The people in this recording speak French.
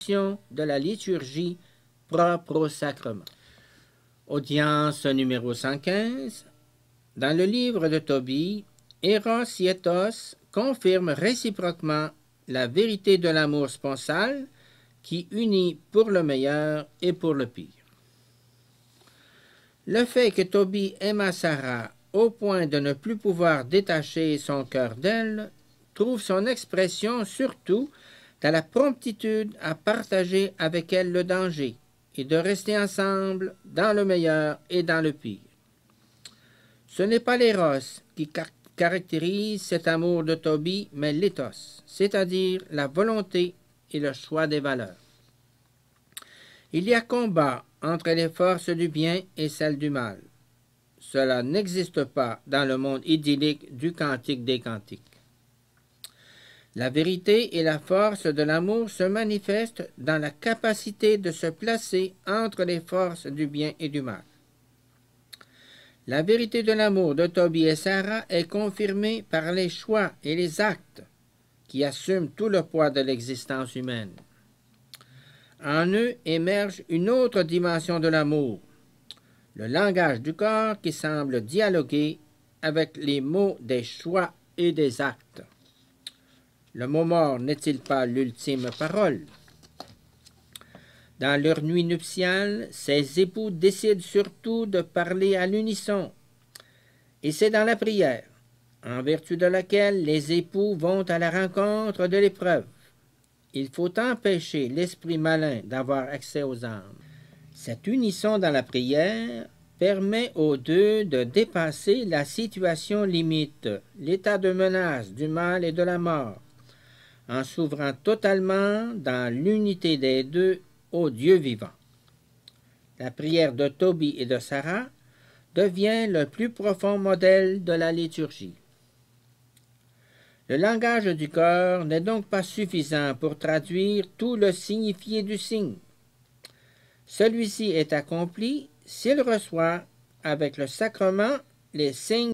de la liturgie propre au sacrement. Audience numéro 115. Dans le livre de Tobie, Eros et Ethos confirment réciproquement la vérité de l'amour sponsal qui unit pour le meilleur et pour le pire. Le fait que Tobie aima Sarah au point de ne plus pouvoir détacher son cœur d'elle trouve son expression surtout dans la promptitude à partager avec elle le danger et de rester ensemble dans le meilleur et dans le pire. Ce n'est pas l'éros qui caractérise cet amour de Tobie, mais l'éthos, c'est-à-dire la volonté et le choix des valeurs. Il y a combat entre les forces du bien et celles du mal. Cela n'existe pas dans le monde idyllique du Cantique des Cantiques. La vérité et la force de l'amour se manifestent dans la capacité de se placer entre les forces du bien et du mal. La vérité de l'amour de Tobie et Sarah est confirmée par les choix et les actes qui assument tout le poids de l'existence humaine. En eux émerge une autre dimension de l'amour, le langage du corps qui semble dialoguer avec les mots des choix et des actes. Le mot mort n'est-il pas l'ultime parole? Dans leur nuit nuptiale, ces époux décident surtout de parler à l'unisson. Et c'est dans la prière, en vertu de laquelle les époux vont à la rencontre de l'épreuve. Il faut empêcher l'esprit malin d'avoir accès aux âmes. Cette unisson dans la prière permet aux deux de dépasser la situation limite, l'état de menace du mal et de la mort, en s'ouvrant totalement dans l'unité des deux au Dieu vivant. La prière de Tobie et de Sarah devient le plus profond modèle de la liturgie. Le langage du cœur n'est donc pas suffisant pour traduire tout le signifié du signe. Celui-ci est accompli s'il reçoit avec le sacrement les signes